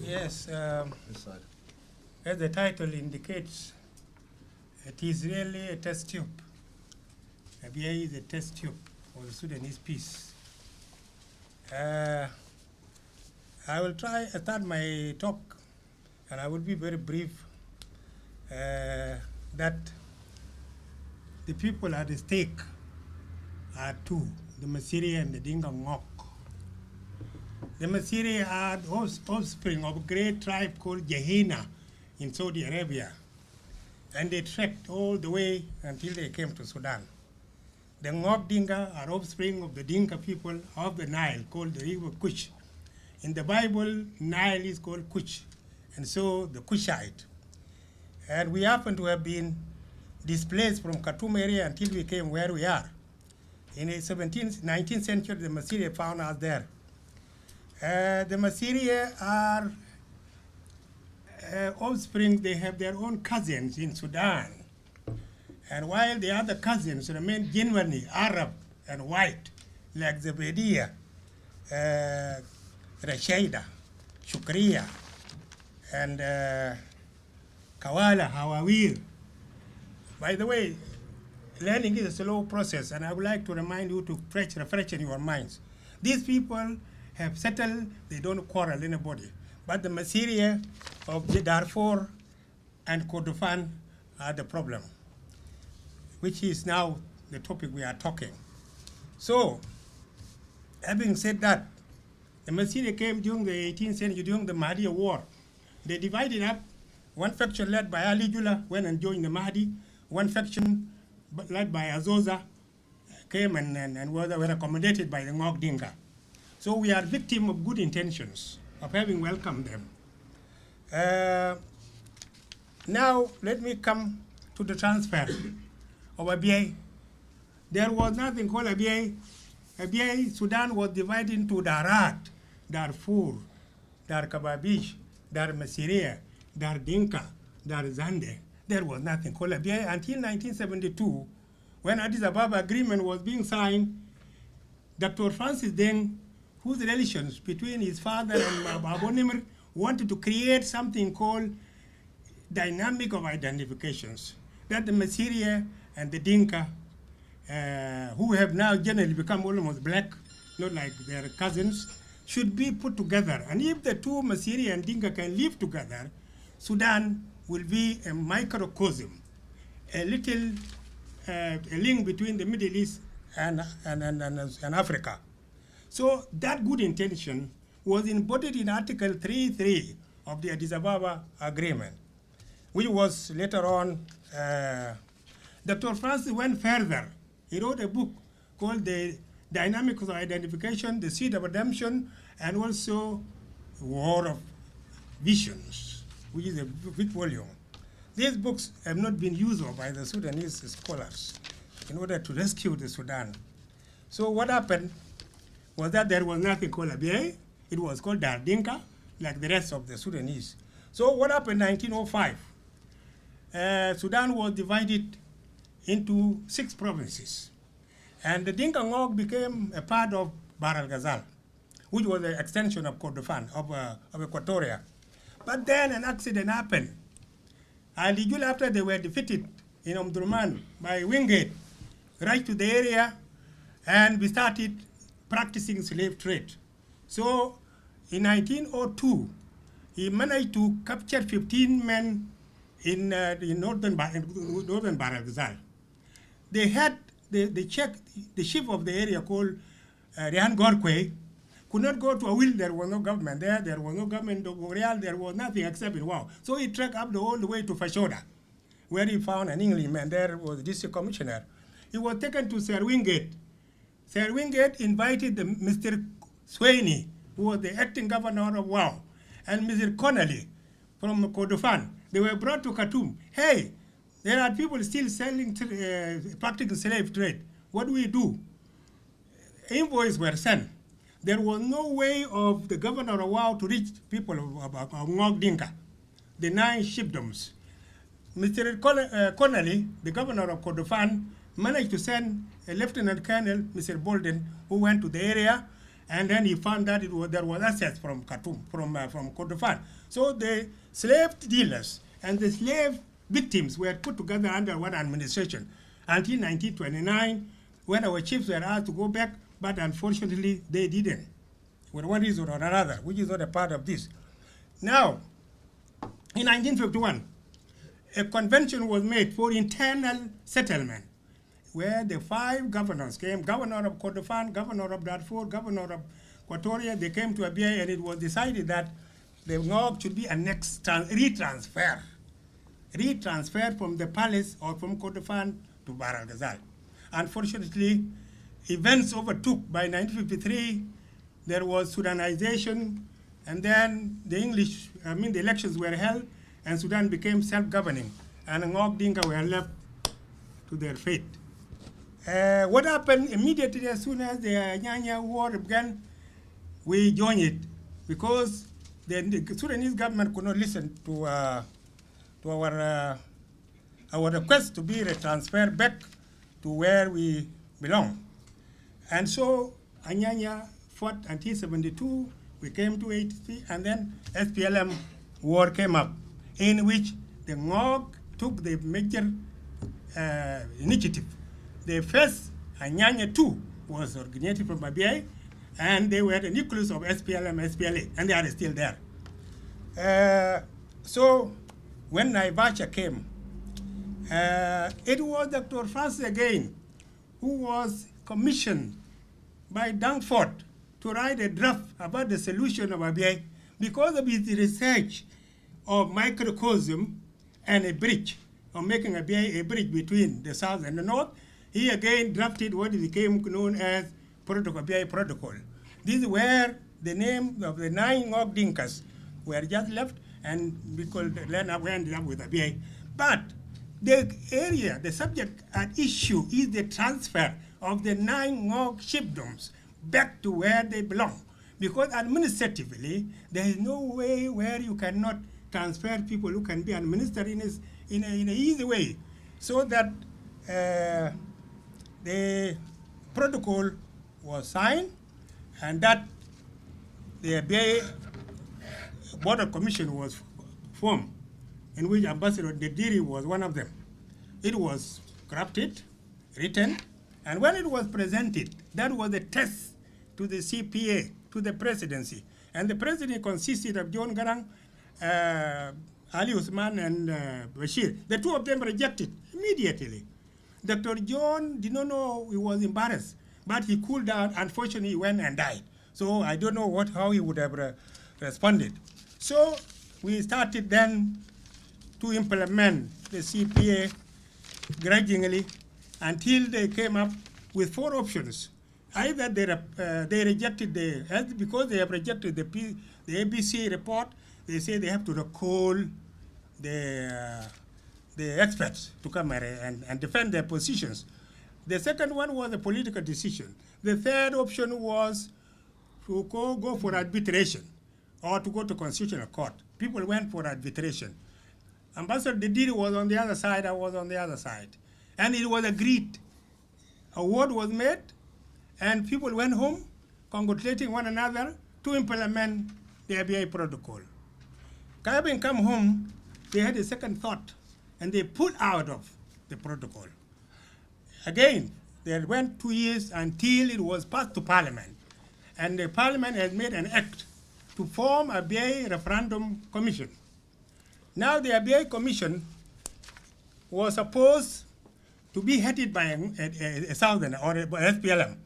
Yes, This side. as the title indicates, it is really a test tube. Abyei is a test tube for the Sudanese peace. I will try to start my talk, and I will be very brief, that the people at the stake are two, the Masiri and the Dinka Ngok. The Masiri are the offspring of a great tribe called Jehina in Saudi Arabia, and they trekked all the way until they came to Sudan. The Ngok Dinka are offspring of the Dinka people of the Nile, called the river Kush. In the Bible, Nile is called Kush, and so the Kushite. And we happen to have been displaced from Khartoum area until we came where we are. In the 19th century, the Masiri found us there. The Masiri are offspring. They have their own cousins in Sudan. And while the other cousins remain genuinely Arab and white, like Zebedia, Rashida, Shukriya, and Kawala, Hawawir. By the way, learning is a slow process, and I would like to remind you to refresh in your minds. These people have settled, they don't quarrel anybody. But the Masiri of Darfur and Kordofan are the problem, which is now the topic we are talking. So, having said that, the Masiri came during the 18th century, during the Mahdi War. They divided up. One faction led by Ali Jula went and joined the Mahdi. One faction led by Azoza came and were accommodated by the Ngok Dinka. So we are victims of good intentions, of having welcomed them. Now let me come to the transfer of Abyei. There was nothing called Abyei. Abyei, Sudan was divided into Darat, Darfur, Dar Kababish, Dar Masiri, Dar Dinka, Dar Zande. There was nothing called Abyei until 1972, when Addis Ababa Agreement was being signed. Dr. Francis Deng, whose relations between his father and Abu Nimr, wanted to create something called dynamic of identifications, that the Masiri and the Dinka, who have now generally become almost black, not like their cousins, should be put together. And if the two Masiri and Dinka can live together, Sudan will be a microcosm, a little a link between the Middle East and Africa. So that good intention was embodied in Article 3.3 of the Addis Ababa Agreement, which was later on, Dr. Francis went further. He wrote a book called The Dynamics of Identification, The Seed of Redemption, and also War of Visions, which is a big volume. These books have not been used by the Sudanese scholars in order to rescue the Sudan. So what happened was that there was nothing called Abyei. It was called Dar Dinka, like the rest of the Sudanese. So what happened in 1905? Sudan was divided into 6 provinces. And the Dinka Ngok became a part of Bahr al-Ghazal, which was an extension of Kordofan, of Equatoria. But then an accident happened. Ali Jula, after they were defeated in Omdurman by Wingate, right to the area, and we started practicing slave trade. So in 1902, he managed to capture 15 men in northern Bahr al-Ghazal. They had the chief of the area called Rehan Gorkwe could not go to Awil. There was no government there. There was no government of Boreal. There was nothing except in Wow. So he trekked up the whole way to Fashoda, where he found an Englishman. There was the district commissioner. He was taken to Sir Wingate. Sir Wingate invited Mr. Swainey, who was the acting governor of Wow, and Mr. Connolly from Kordofan. They were brought to Khartoum. Hey, there are people still selling, practicing slave trade. What do we do? Invoices were sent. There was no way of the governor of Wow to reach people of Ngok Dinka, the 9 chiefdoms. Mr. Connolly, the governor of Kordofan, managed to send a Lieutenant Colonel, Mr. Bolden, who went to the area And then he found that there was assets from Khartoum, from Kordofan. So the slave dealers and the slave victims were put together under one administration until 1929, when our chiefs were asked to go back, but unfortunately they didn't, for one reason or another, which is not a part of this. Now, in 1951, a convention was made for internal settlement, where the 5 governors came, governor of Kordofan, governor of Darfur, governor of Equatoria, they came to Abyei, and it was decided that the Ngok should be annexed, retransferred from the palace or from Kordofan to Bahr el Ghazal. Unfortunately, events overtook. By 1953, there was Sudanization, and then the elections were held, and Sudan became self-governing, and Ngok Dinka were left to their fate. What happened immediately as soon as the Nyanya war began? We joined it, because the Sudanese government could not listen to our request to be transferred back to where we belong. And so Anyanya fought until 72, we came to 83, and then SPLM war came up, in which the Ngok took the major initiative. The first Anyanya 2 was originated from Abyei, and they were the nucleus of SPLM, SPLA, and they are still there. So when Naivasha came, it was Dr. Francis again who was commissioned by Danford to write a draft about the solution of Abyei because of his research of microcosm and a bridge, of making Abyei a bridge between the south and the north. He again drafted what became known as Abyei Protocol. This is where the name of the 9 Ngok Dinkas were just left, and we could ended up with Abyei. But the area, the subject at issue is the transfer of the 9 Ngok chiefdoms back to where they belong. Because administratively, there is no way where you cannot transfer people who can be administered in an easy way. So that the protocol was signed, and that the Abyei Border Commission was formed, in which Ambassador Dediri was one of them. It was crafted, written, and when it was presented, that was a test to the CPA, to the presidency. And the presidency consisted of John Garang, Ali Usman, and Bashir. The 2 of them rejected immediately. Dr. John did not know, he was embarrassed, but he cooled down. Unfortunately, he went and died. So I don't know how he would have responded. So we started then to implement the CPA grudgingly until they came up with 4 options. Either they rejected because they have rejected the ABC report, they say they have to recall the experts to come and defend their positions. The second one was a political decision. The third option was to go for arbitration or to go to constitutional court. People went for arbitration. Ambassador Dediri was on the other side, I was on the other side. And it was agreed. A word was made, and people went home congratulating one another to implement the Abyei Protocol. Having come home, they had a second thought, and they pulled out of the protocol. Again, there went 2 years until it was passed to Parliament. And the Parliament has made an act to form a Abyei Referendum Commission. Now the Abyei Commission was supposed to be headed by a Southern or a SPLM,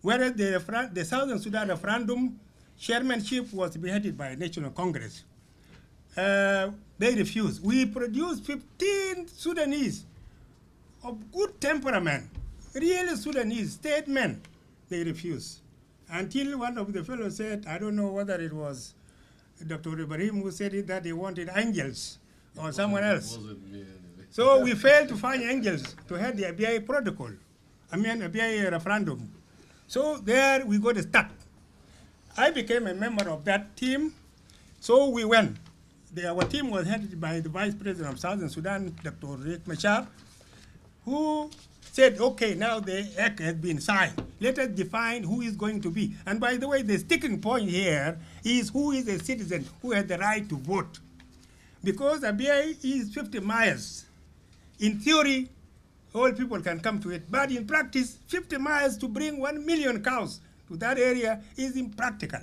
whereas the Southern Sudan referendum chairmanship was to be headed by a National Congress. They refused. We produced 15 Sudanese of good temperament, real Sudanese statesmen. They refused. Until one of the fellows said, I don't know whether it was Dr. Ibrahim who said it, that they wanted angels or someone else. So we failed to find angels to head the Abyei Protocol, Abyei Referendum. So there we got stuck. I became a member of that team, so we went. Our team was headed by the Vice President of Southern Sudan, Dr. Riek Machar, who said, okay, now the act has been signed. Let us define who is going to be. And by the way, the sticking point here is who is a citizen who has the right to vote. Because Abyei is 50 miles. In theory, all people can come to it. But in practice, 50 miles to bring 1 million cows to that area is impractical.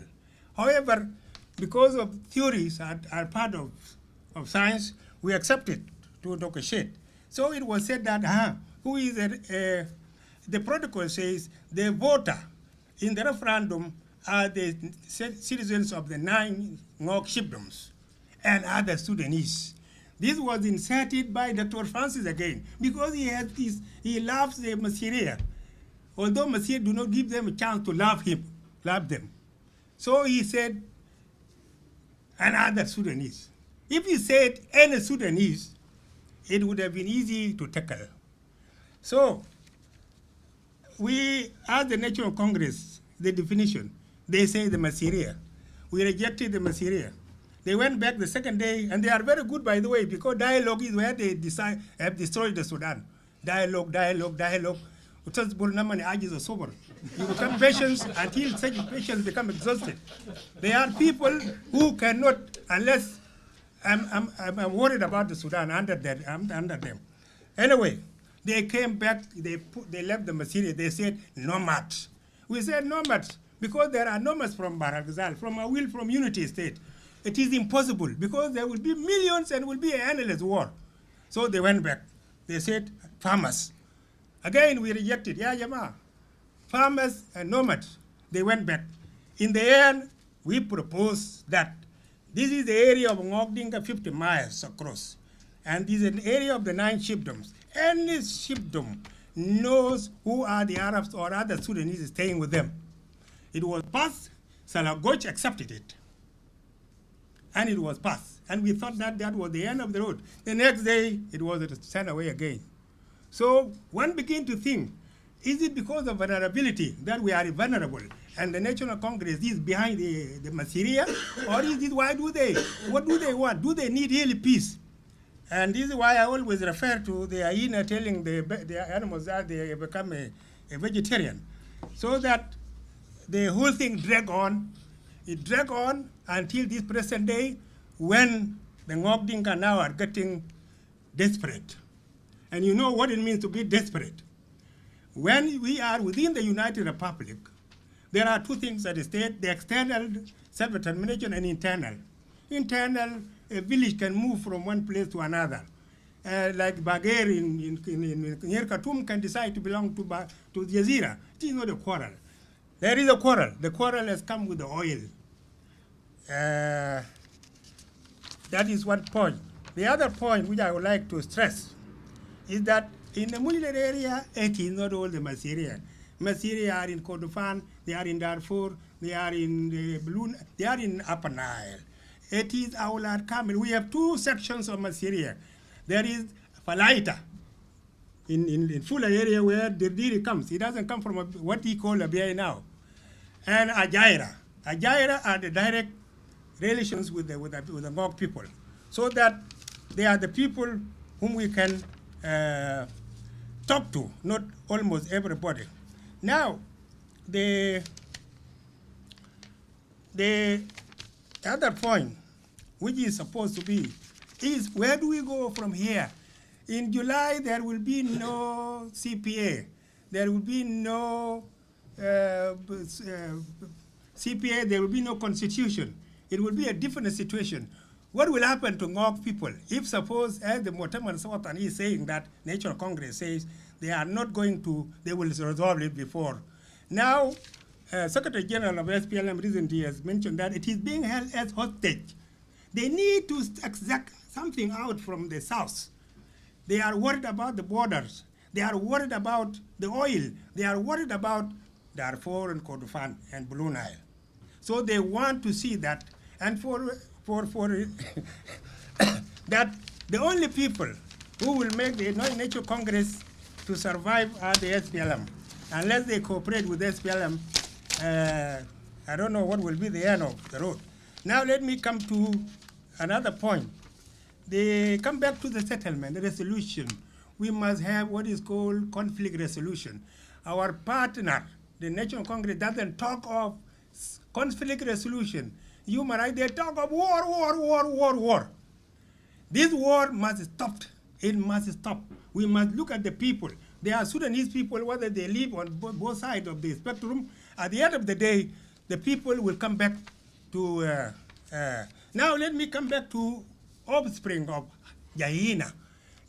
However, because of theories are part of science, we accept it to negotiate. So it was said that, who is the protocol says the voter in the referendum are the citizens of the 9 Ngok chiefdoms and other Sudanese. This was inserted by Dr. Francis again because he loves the Masseria, although Masseria do not give them a chance to love them. So he said, and other Sudanese. If he said any Sudanese, it would have been easy to tackle. So we asked the National Congress the definition. They say the Masseria. We rejected the Masseria. They went back the second day, and they are very good, by the way, because dialogue is where they have destroyed the Sudan. Dialogue. You become patient until such patients become exhausted. They are people who cannot, unless I'm worried about the Sudan under them. Anyway, they came back, they left the Masseria, they said nomads. We said nomads because there are nomads from Barakazal, from Awil, from Unity State. It is impossible because there will be millions and will be an endless war. So they went back. They said farmers. Again, we rejected. Yeah, Jama. Farmers and nomads. They went back. In the end, we proposed that this is the area of Ngokdinga 50 miles across. And this is an area of the 9 chiefdoms. Any chiefdom knows who are the Arabs or other Sudanese staying with them. It was passed. Salagoch accepted it. And it was passed. And we thought that that was the end of the road. The next day, it was sent away again. So one begins to think, is it because of vulnerability that we are vulnerable and the National Congress is behind the Masseria? Or is it, what do they want? Do they need really peace? And this is why I always refer to the hyena telling the animals that they become a vegetarian. So that the whole thing dragged on. It dragged on until this present day when the Ngok Dinka now are getting desperate. And you know what it means to be desperate. When we are within the United Republic, there are 2 things at stake, the external self-determination and internal. Internal, a village can move from one place to another. Like Bagher near Khartoum can decide to belong to Jazeera. It is not a quarrel. There is a quarrel. The quarrel has come with the oil. That is one point. The other point which I would like to stress is that in the Muliller area, it is not all the Masseria. Masseria are in Kordofan, they are in Darfur, they are in the Balloon, they are in Upper Nile. It is Aulad Kamil. We have 2 sections of Masseria. There is Falaita in Fula area where the Diri comes. It doesn't come from what we call Abyei now. And Ajaira. Ajaira are the direct relations with the Ngok people. So that they are the people whom we can talk to, not almost everybody. Now, the other point, which is supposed to be, is where do we go from here? In July, there will be no CPA. There will be no CPA. There will be no constitution. It will be a different situation. What will happen to Ngok people if suppose, as the Motaman Sultan is saying that National Congress says, they are not going to, they will resolve it before. Now, Secretary General of SPLM recently has mentioned that it is being held as hostage. They need to extract something out from the south. They are worried about the borders. They are worried about the oil. They are worried about Darfur and Kordofan and Blue Nile. So they want to see that, and for that the only people who will make the National Congress to survive are the SPLM. Unless they cooperate with SPLM, I don't know what will be the end of the road. Now let me come to another point. They come back to the settlement, the resolution. we must have what is called conflict resolution. Our partner, the National Congress, doesn't talk of conflict resolution, human rights. They talk of war. This war must stop. It must stop. We must look at the people. They are Sudanese people, whether they live on both sides of the spectrum. At the end of the day, the people will come back to... now let me come back to offspring of Jaina.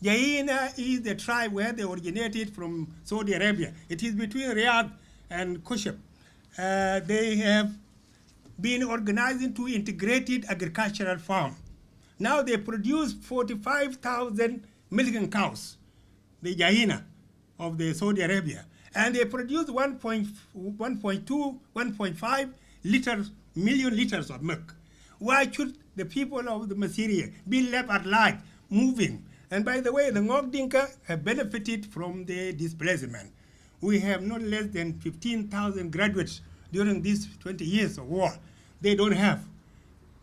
Jaina is the tribe where they originated from Saudi Arabia. It is between Riyadh and Kushab. They have been organized into integrated agricultural farm. Now they produce 45,000 milking cows, the Jaina of the Saudi Arabia. And they produce 1.5 million liters of milk. Why should the people of the Masiri be left at large, moving? And by the way, the Ngok Dinka have benefited from the displacement. We have not less than 15,000 graduates during these 20 years of war. They don't have.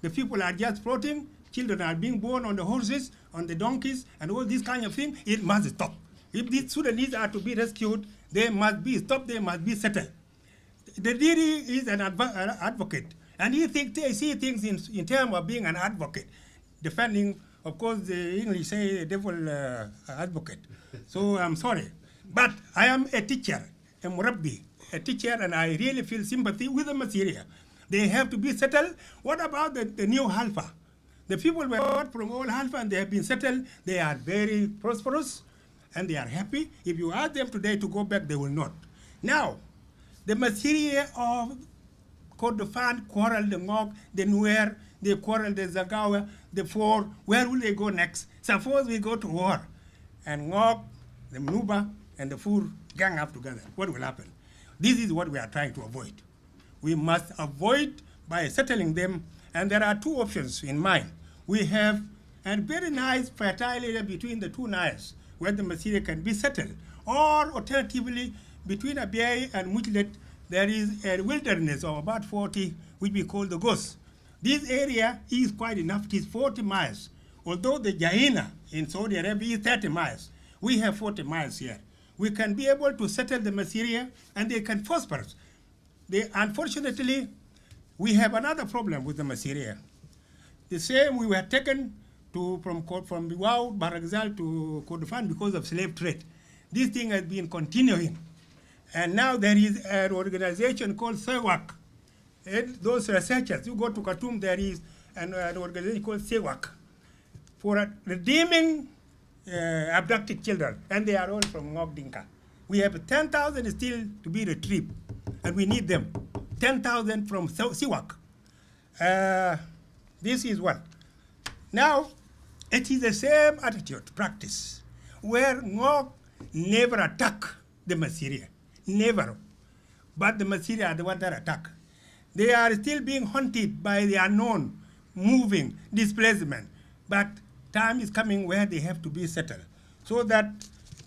The people are just floating. Children are being born on the horses, on the donkeys, and all these kind of things. It must stop. If these Sudanese are to be rescued, they must be stopped, they must be settled. The Diri is an advocate, and he sees things in terms of being an advocate, defending, of course, the English say devil advocate. So I'm sorry. But I am a teacher, a murabbi, a teacher, and I really feel sympathy with the Masiri. They have to be settled. What about the new Halfa? The people were brought from old Halfa and they have been settled. They are very prosperous and they are happy. If you ask them today to go back, they will not. Now, the Masiri of Kordofan quarrel the Ngok, the Nuer, they quarrel the Zagawa, the Four. Where will they go next? Suppose we go to war and Ngok, the Mnuba, and the Four gang up together. What will happen? This is what we are trying to avoid. We must avoid by settling them, and there are two options in mind. We have a very nice fertile area between the two Niles where the Masiri can be settled, or alternatively between Abyei and Mujlet there is a wilderness of about 40 which we call the Gos. This area is quite enough. It is 40 miles. Although the Jaina in Saudi Arabia is 30 miles, we have 40 miles here. We can be able to settle the Masiri and they can prosper. Unfortunately, we have another problem with the Masiri. The same we were taken from Biwau, Baragzal to Kordofan because of slave trade. This thing has been continuing. And now there is an organization called SEWAC. And those researchers, you go to Khartoum, there is an organization called SEWAC for redeeming abducted children. And they are all from Ngok Dinka. We have 10,000 still to be retrieved. And we need them. 10,000 from SEWAC. This is one. Now, it is the same attitude, practice, where Ngok never attack the Masiri. Never. But the Masiri are the ones that attack. They are still being hunted by the unknown, moving, displacement. But time is coming where they have to be settled, so that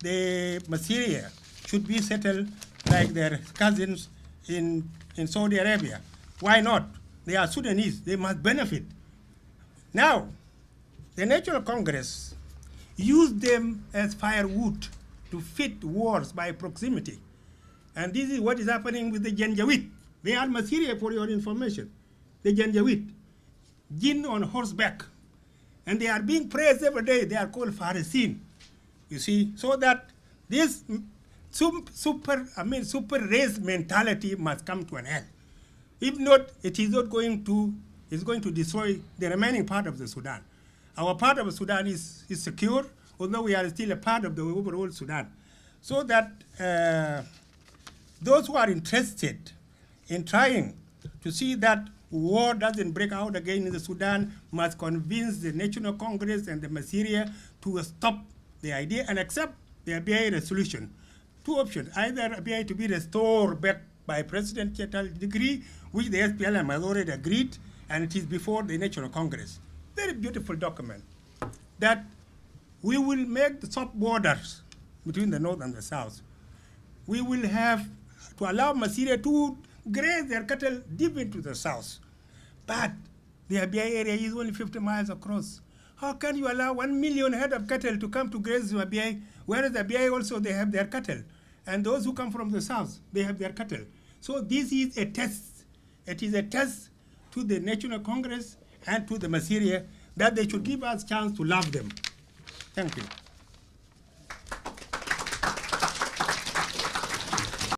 the Masiri should be settled like their cousins in Saudi Arabia. Why not? They are Sudanese. They must benefit. Now, the National Congress used them as firewood to fit wars by proximity. And this is what is happening with the Janjaweed. They are Masiri for your information. The Janjaweed, jinn on horseback. And they are being praised every day. They are called Farisin. You see, so that this super race mentality must come to an end. If not, it is not going to, it's going to destroy the remaining part of the Sudan. Our part of the Sudan is secure, although we are still a part of the overall Sudan. So that those who are interested in trying to see that war doesn't break out again in the Sudan must convince the National Congress and the Masiri to stop the idea and accept the Abyei resolution. Two options, either Abyei to be restored back by presidential decree, which the SPLM has already agreed, and it is before the National Congress. Very beautiful document, that we will make the soft borders between the north and the south. We will have to allow Masiri to graze their cattle deep into the south. But the Abyei area is only 50 miles across. How can you allow 1 million head of cattle to come to graze in Abyei Whereas the Abyei also, they have their cattle. And those who come from the south, they have their cattle. So this is a test. It is a test to the National Congress and to the Masiria that they should give us chance to love them. Thank you.